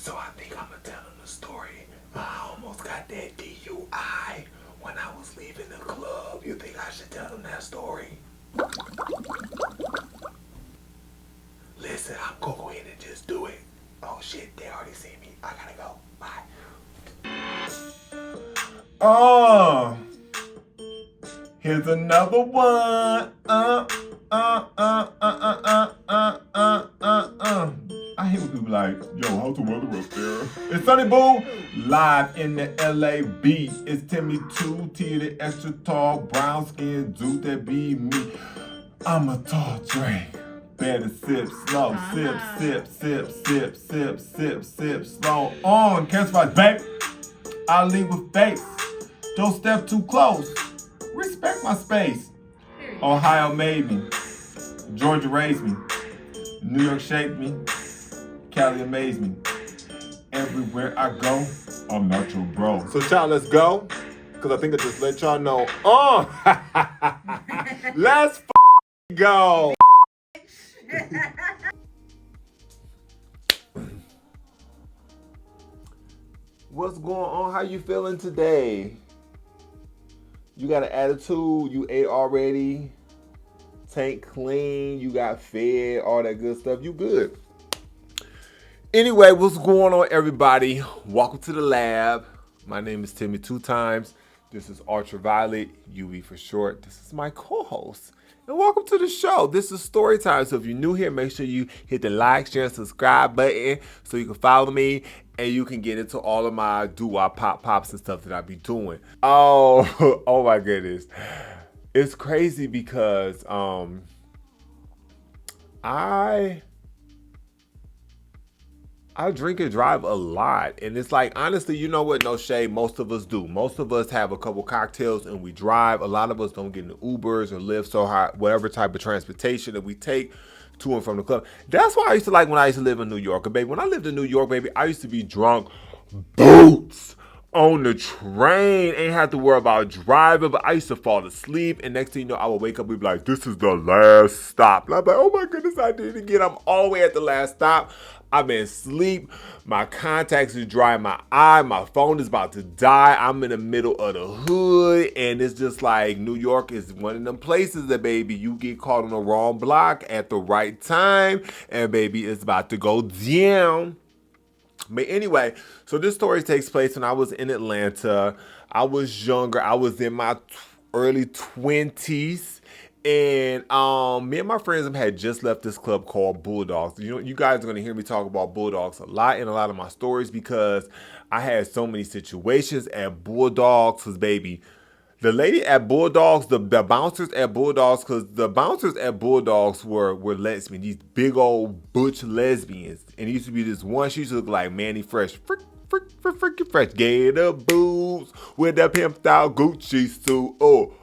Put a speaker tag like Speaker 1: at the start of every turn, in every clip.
Speaker 1: So I think I'm gonna tell them the story. I almost got that DUI when I was leaving the club. You think I should tell them that story? Listen, I'm gonna go ahead and just do it. Oh shit, they already see me. I gotta go. Bye. Oh, here's another one. I hate when people like, yo, how's the weather up there? It's Sunny Boo, live in the LAB. It's Timmy 2T, the extra tall, brown skin dude that be me. I'm a tall drink. Better sip slow, sip, sip, sip, sip, sip, sip, sip, slow. On, catch my back. I lead with face. Don't step too close. Respect my space. Ohio made me. Georgia raised me. New York shaped me. Cali amazed me. Everywhere I go, I'm not your bro. So child, let's go. Cause I think I just let y'all know. Oh, let's go. What's going on? How you feeling today? You got an attitude? You ate already? Tank clean? You got fed? All that good stuff? You good? Anyway, what's going on, everybody? Welcome to the lab. My name is Timmy 2 times. This is Ultraviolet, UV for short. This is my co-host. And welcome to the show. This is story time. So if you're new here, make sure you hit the like, share, and subscribe button so you can follow me and you can get into all of my DUI pops and stuff that I be doing. Oh, oh my goodness. It's crazy because I drink and drive a lot. And it's like, honestly, you know what? No shade. Most of us do. Most of us have a couple cocktails and we drive. A lot of us don't get into Ubers or Lyfts or whatever type of transportation that we take to and from the club. That's why I used to like when I used to live in New York. Baby, when I lived in New York, baby, I used to be drunk boots on the train. Ain't have to worry about driving, but I used to fall asleep. And next thing you know, I would wake up and be like, this is the last stop. And I'm like, oh my goodness, I did it again. I'm all the way at the last stop. I've been asleep. My contacts are dry in my eye. My phone is about to die. I'm in the middle of the hood. And it's just like New York is one of them places that, baby, you get caught on the wrong block at the right time. And, baby, it's about to go down. But anyway, so this story takes place when I was in Atlanta. I was younger. I was in my early 20s. And me and my friends had just left this club called Bulldogs. You know, you guys are going to hear me talk about Bulldogs a lot in a lot of my stories because I had so many situations at Bulldogs. Because, baby, the lady at Bulldogs, the bouncers at Bulldogs, because the bouncers at Bulldogs were lesbian, these big old butch lesbians. And it used to be this one, she used to look like Manny Fresh. Freaking fresh. Gator boobs with that pimped out Gucci suit. Oh.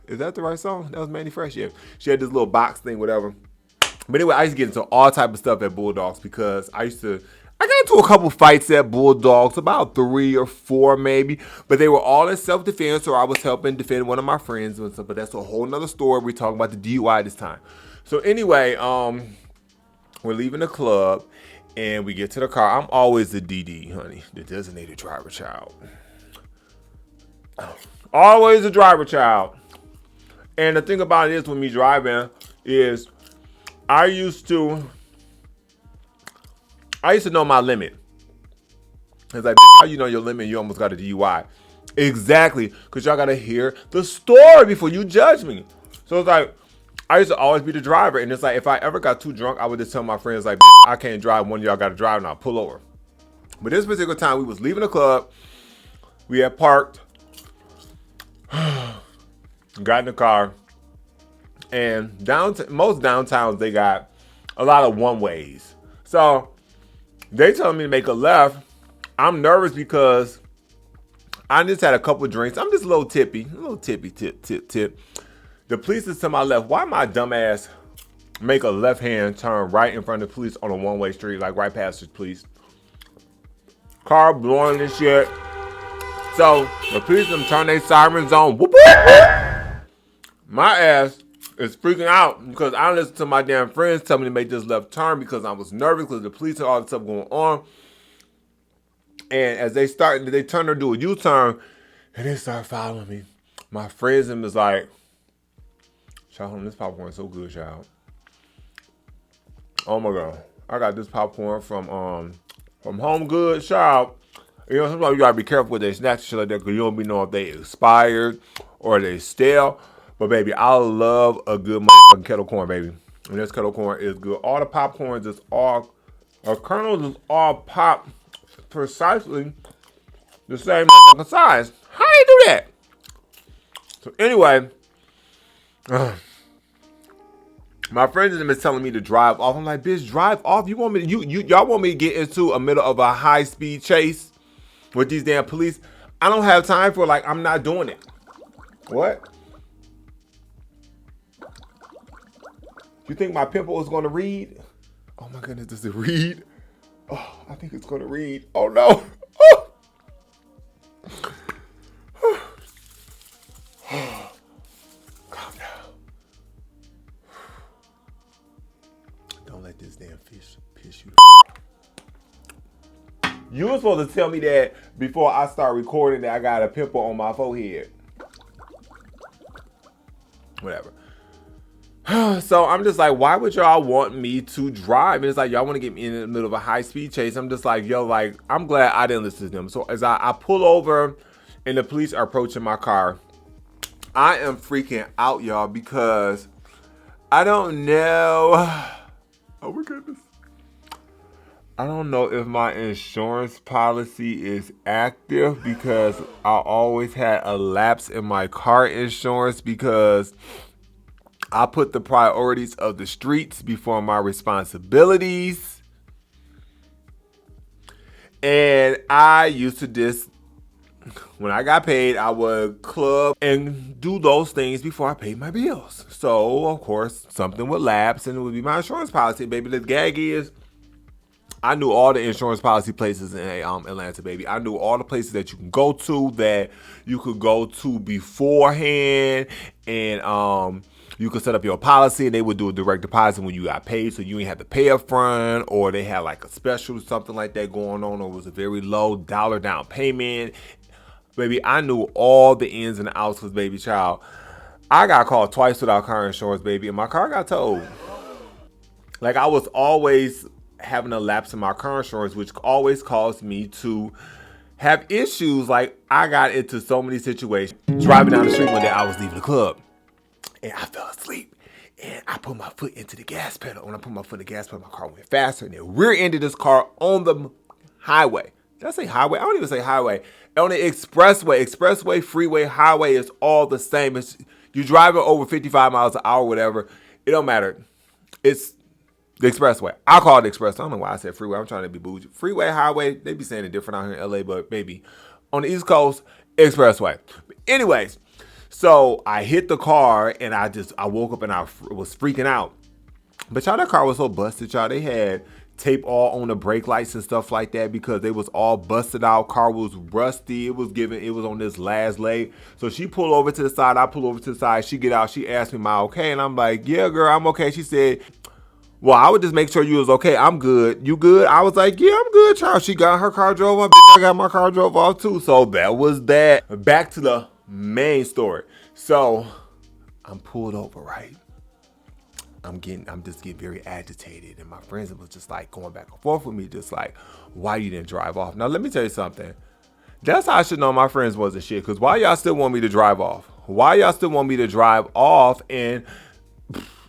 Speaker 1: Is that the right song? That was Manny Fresh, yeah. She had this little box thing, whatever. But anyway, I used to get into all type of stuff at Bulldogs because I got into a couple fights at Bulldogs, about 3 or 4 maybe. But they were all in self-defense, or I was helping defend one of my friends and stuff. But that's a whole nother story. We're talking about the DUI this time. So anyway, we're leaving the club and we get to the car. I'm always the DD, honey, the designated driver child. Always the driver child. And the thing about it is, when me driving, is I used to know my limit. It's like, how you know your limit? You almost got a DUI. Exactly, because y'all got to hear the story before you judge me. So it's like, I used to always be the driver. And it's like, if I ever got too drunk, I would just tell my friends, like, I can't drive. One of y'all got to drive and I'll pull over. But this particular time, we was leaving the club. We had parked. Got in the car, and most downtowns, they got a lot of one ways. So they told me to make a left. I'm nervous because I just had a couple drinks. I'm just a little tip. The police is to my left. Why my dumb ass make a left hand turn right in front of the police on a one-way street, like right past the police? Car blowing and shit. So the police them turn their sirens on. Whoop, whoop, whoop. My ass is freaking out because I listened to my damn friends tell me to make this left turn because I was nervous because the police had all this stuff going on. And as they turn to do a U-turn, and they start following me. My friends and was like, child, this popcorn is so good, child. Oh my God. I got this popcorn from Home Goods, child. You know, sometimes you gotta be careful with they snacks and shit like that, because you don't be knowing if they expired or they stale. But baby, I love a good motherfucking kettle corn, baby. And this kettle corn is good. All the popcorns is all, kernels is all pop precisely the same motherfucking size. How you do that? So anyway, my friends have been telling me to drive off. I'm like, bitch, drive off. You want me to, y'all want me to get into a middle of a high speed chase with these damn police? I don't have time for, like, I'm not doing it. What? You think my pimple is going to read? Oh my goodness, does it read? Oh, I think it's going to read. Oh no. Oh. Calm down. Don't let this damn fish piss you. You were supposed to tell me that before I start recording that I got a pimple on my forehead. Whatever. So I'm just like, why would y'all want me to drive? And it's like, y'all want to get me in the middle of a high speed chase. I'm just like, yo, like, I'm glad I didn't listen to them. So as I pull over and the police are approaching my car, I am freaking out, y'all, because I don't know. Oh my goodness. I don't know if my insurance policy is active, because I always had a lapse in my car insurance, because I put the priorities of the streets before my responsibilities. And I used to just, when I got paid, I would club and do those things before I paid my bills. So, of course, something would lapse and it would be my insurance policy, baby. The gag is, I knew all the insurance policy places in Atlanta, baby. I knew all the places that you can go to, that you could go to beforehand, and you could set up your policy and they would do a direct deposit when you got paid, so you ain't have to pay up front, or they had like a special or something like that going on, or it was a very low dollar down payment. Baby, I knew all the ins and outs, because, baby child, I got called twice without car insurance, baby, and my car got towed. Like, I was always having a lapse in my car insurance, which always caused me to have issues. Like, I got into so many situations. Driving down the street one day, I was leaving the club and I fell asleep, and I put my foot into the gas pedal. When I put my foot in the gas pedal, my car went faster, and it rear-ended this car on the highway. Did I say highway? I don't even say highway. On the expressway, freeway, highway is all the same. It's, you driving over 55 miles an hour, whatever. It don't matter. It's the expressway. I call it express. I don't know why I said freeway. I'm trying to be bougie. Freeway, highway, they be saying it different out here in LA, but maybe on the East Coast, expressway. But anyways, so I hit the car and I woke up and I was freaking out. But y'all, that car was so busted, y'all. They had tape all on the brake lights and stuff like that, because they was all busted out. Car was rusty. It was on this last leg. So she pulled over to the side. I pull over to the side. She get out. She asked me, "Am I okay?" And I'm like, "Yeah, girl, I'm okay." She said, "Well, I would just make sure you was okay." "I'm good. You good?" I was like, "Yeah, I'm good, child." She got her car drove off. I got my car drove off too. So that was that. Back to the main story. So I'm pulled over, right? I'm just getting very agitated, and my friends was just like going back and forth with me, just like, "Why you didn't drive off?" Now let me tell you something. That's how I should know my friends wasn't shit. Because why y'all still want me to drive off? Why y'all still want me to drive off? And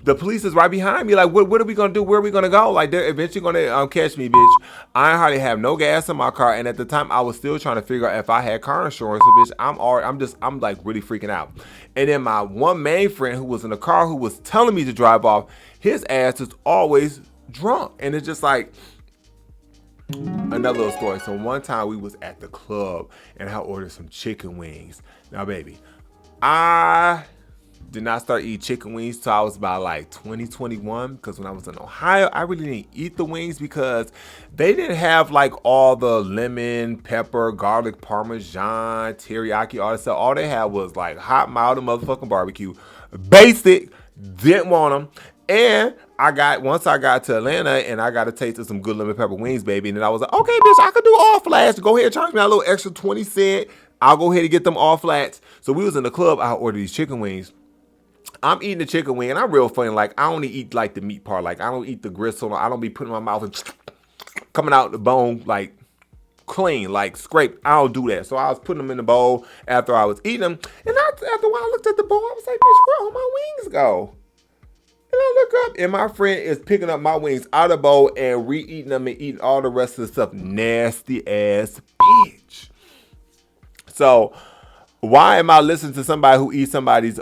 Speaker 1: the police is right behind me. Like, what are we gonna do? Where are we gonna go? Like, they're eventually gonna catch me, bitch. I hardly have no gas in my car, and at the time, I was still trying to figure out if I had car insurance. So, bitch, I'm like really freaking out. And then my one main friend who was in the car, who was telling me to drive off, his ass is always drunk, and it's just like another little story. So one time we was at the club, and I ordered some chicken wings. Now, baby, I did not start eating chicken wings till I was about like 2021, because when I was in Ohio, I really didn't eat the wings because they didn't have like all the lemon, pepper, garlic, parmesan, teriyaki, all that stuff. All they had was like hot, mild, and motherfucking barbecue. Basic, didn't want them. And once I got to Atlanta and I got a taste of some good lemon pepper wings, baby. And then I was like, okay, bitch, I could do all flats. Go ahead and charge me a little extra 20 cents. I'll go ahead and get them all flats. So we was in the club. I ordered these chicken wings. I'm eating the chicken wing and I'm real funny. Like I only eat like the meat part. Like I don't eat the gristle. I don't be putting my mouth and coming out the bone like clean, like scraped. I don't do that. So I was putting them in the bowl after I was eating them. And after a while I looked at the bowl, I was like, bitch, where all my wings go? And I look up and my friend is picking up my wings out of the bowl and re-eating them and eating all the rest of the stuff. Nasty ass bitch. So why am I listening to somebody who eats somebody's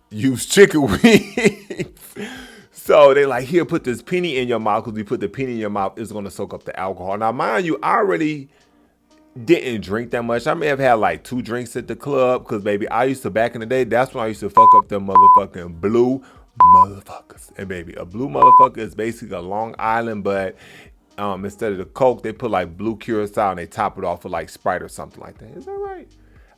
Speaker 1: used chicken wings? So they like, here, put this penny in your mouth, because you put the penny in your mouth, it's gonna soak up the alcohol. Now, mind you, I already didn't drink that much. I may have had like 2 drinks at the club, because baby, I used to, back in the day, that's when I used to fuck up them motherfucking blue motherfuckers. And baby, a blue motherfucker is basically a Long Island, but instead of the Coke, they put like blue Curacao and they top it off with like Sprite or something like that. Is that right?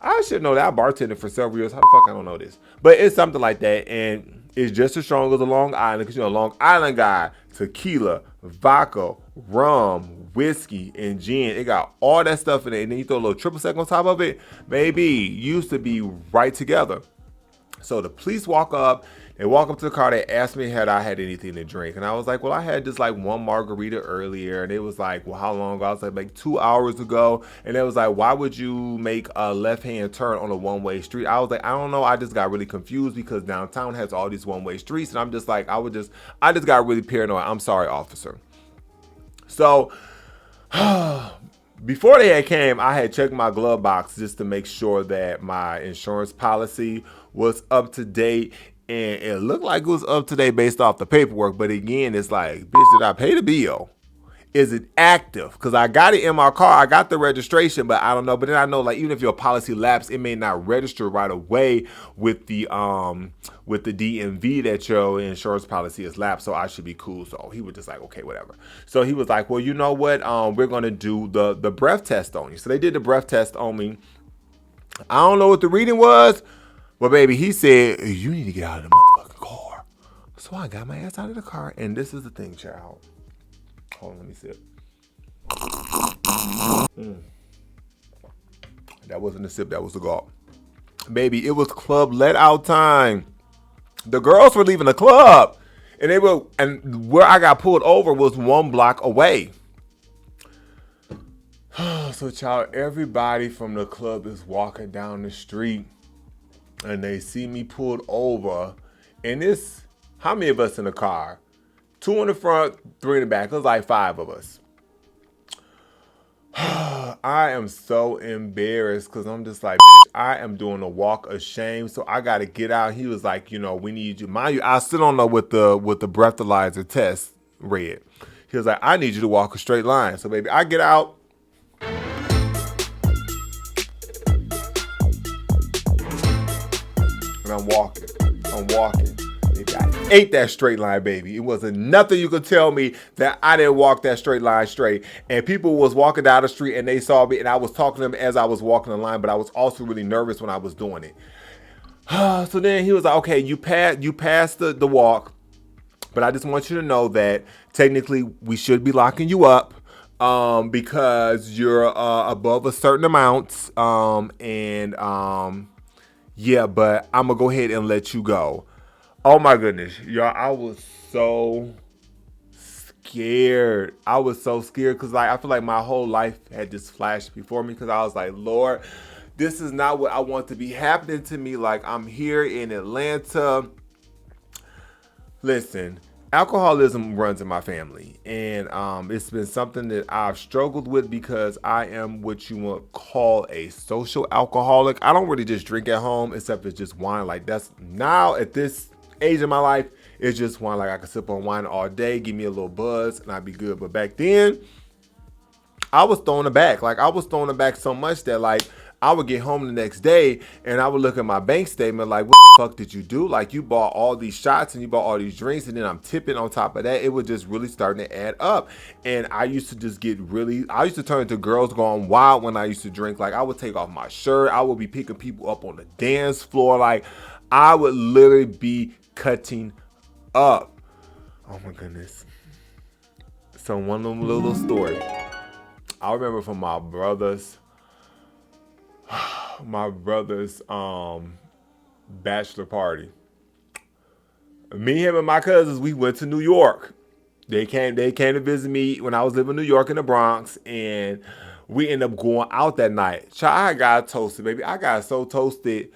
Speaker 1: I should know that. I bartended for several years. How the fuck I don't know this? But it's something like that, and it's just as strong as a Long Island, because you know, Long Island guy, tequila, vodka, rum, whiskey, and gin. It got all that stuff in it, and then you throw a little triple sec on top of it. Baby, used to be right together. So the police walk up. They walk up to the car. They asked me had I had anything to drink, and I was like, well, I had just like 1 margarita earlier. And it was like, well, how long ago? I was like 2 hours ago. And it was like, why would you make a left-hand turn on a one-way street? I was like, I don't know. I just got really confused because downtown has all these one-way streets, and I'm just like, I just got really paranoid. I'm sorry, officer. So before they had came, I had checked my glove box just to make sure that my insurance policy was up to date. And it looked like it was up to date based off the paperwork. But again, it's like, bitch, did I pay the bill? Is it active? Because I got it in my car. I got the registration, but I don't know. But then I know, like, even if your policy lapsed, it may not register right away with the DMV that your insurance policy is lapsed. So I should be cool. So he was just like, okay, whatever. So he was like, well, you know what? We're gonna do the breath test on you. So they did the breath test on me. I don't know what the reading was. But baby, he said, you need to get out of the motherfucking car. So I got my ass out of the car. And this is the thing, child. Hold on, let me sip. That wasn't a sip, that was a gulp. Baby, it was club let out time. The girls were leaving the club. And where I got pulled over was 1 block away. So child, everybody from the club is walking down the street. And they see me pulled over, and it's, how many of us in the car? 2 in the front, 3 in the back. It was like 5 of us. I am so embarrassed because I'm just like, bitch, I am doing a walk of shame, so I got to get out. He was like, you know, we need you. Mind you, I still don't know what the breathalyzer test read. He was like, I need you to walk a straight line. So baby, I get out. And I'm walking. Baby, I ate that straight line, baby. It wasn't nothing you could tell me that I didn't walk that straight line straight. And people was walking down the street and they saw me, and I was talking to them as I was walking the line, but I was also really nervous when I was doing it. So then he was like, okay, you passed the walk, but I just want you to know that technically we should be locking you up. Because you're above a certain amount, yeah, but I'm going to go ahead and let you go. Oh, my goodness. Y'all, I was so scared. I was so scared because like, I feel like my whole life had just flashed before me, because I was like, Lord, this is not what I want to be happening to me. Like, I'm here in Atlanta. Listen, alcoholism runs in my family, and it's been something that I've struggled with because I am what you would call a social alcoholic. I don't really just drink at home, except it's just wine. Like, that's now at this age in my life, it's just wine. Like, I can sip on wine all day, give me a little buzz, and I'd be good. But back then, I was throwing it back. Like, I was throwing it back so much that, like, I would get home the next day and I would look at my bank statement like, what the fuck did you do? Like, you bought all these shots and you bought all these drinks, and then I'm tipping on top of that. It was just really starting to add up. And I used to just I used to turn into girls going wild when I used to drink. Like, I would take off my shirt. I would be picking people up on the dance floor. Like, I would literally be cutting up. Oh my goodness. So one of them little story. I remember from my brother's bachelor party. Me, him, and my cousins, we went to New York. They came to visit me when I was living in New York in the Bronx, and we ended up going out that night. Child, I got toasted, baby. I got so toasted,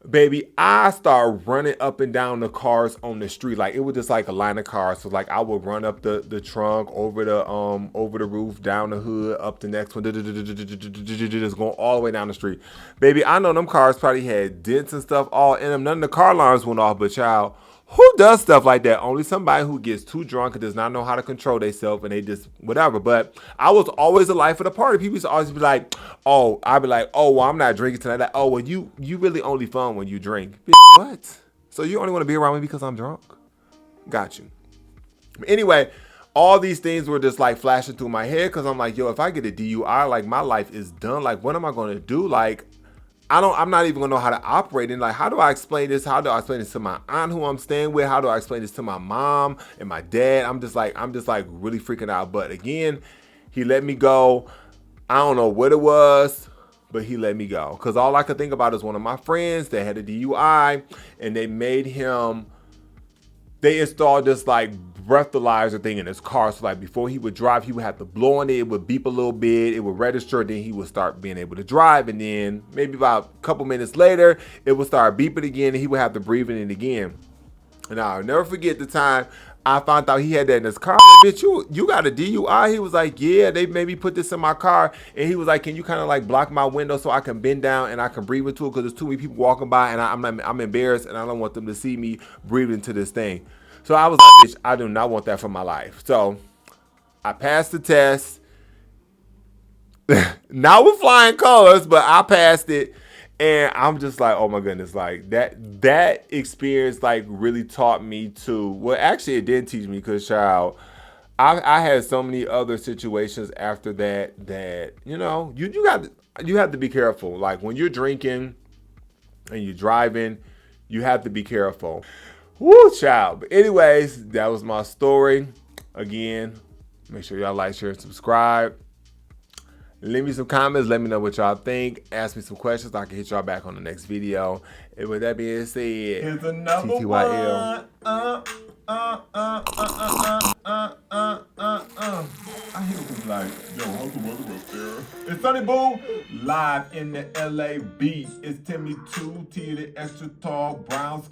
Speaker 1: baby. I started running up and down the cars on the street. Like it was just like a line of cars. So like I would run up the trunk, over the roof, down the hood, up the next one, just going all the way down the street. Baby, I know them cars probably had dents and stuff all in them. None of the car alarms went off, but child, who does stuff like that? Only somebody who gets too drunk and does not know how to control themselves, and they just whatever. But I was always the life of the party. People used to always be like, "Oh," I'd be like, "Oh, well, I'm not drinking tonight." Like, "Oh, well, you really only fun when you drink." Bitch, what? So you only want to be around me because I'm drunk? Got you. But anyway, all these things were just like flashing through my head because I'm like, yo, if I get a DUI, like my life is done. Like, what am I going to do? Like, I'm not even gonna know how to operate. And like, how do I explain this? How do I explain this to my aunt who I'm staying with? How do I explain this to my mom and my dad? I'm just like really freaking out. But again, he let me go. I don't know what it was, but he let me go. Cause all I could think about is one of my friends that had a DUI, and they installed this like breathalyzer thing in his car. So like before he would drive, he would have to blow on it. It would beep a little bit. It would register. Then he would start being able to drive. And then maybe about a couple minutes later, it would start beeping again, and he would have to breathe in it again. And I'll never forget the time I found out he had that in his car. I'm like, bitch, you got a DUI? He was like, yeah, they made me put this in my car. And he was like, can you kind of like block my window so I can bend down and I can breathe into it? Because there's too many people walking by, and I'm embarrassed, and I don't want them to see me breathe into this thing. So I was like, bitch, I do not want that for my life. So I passed the test. Not with flying colors, but I passed it. And I'm just like, oh my goodness, like that experience like really taught me to, well, actually it did teach me, because child, I had so many other situations after that, you have to be careful. Like when you're drinking and you're driving, you have to be careful. Woo, child. But anyways, that was my story. Again, make sure y'all like, share, and subscribe. Leave me some comments. Let me know what y'all think. Ask me some questions. I can hit y'all back on the next video. And with that being said,
Speaker 2: here's another
Speaker 1: TTYL.
Speaker 2: one. I hear people like, yo, how's the weather up there? It's Sunny Boom, live in the LA beach. It's Timmy 2, T the extra tall, brown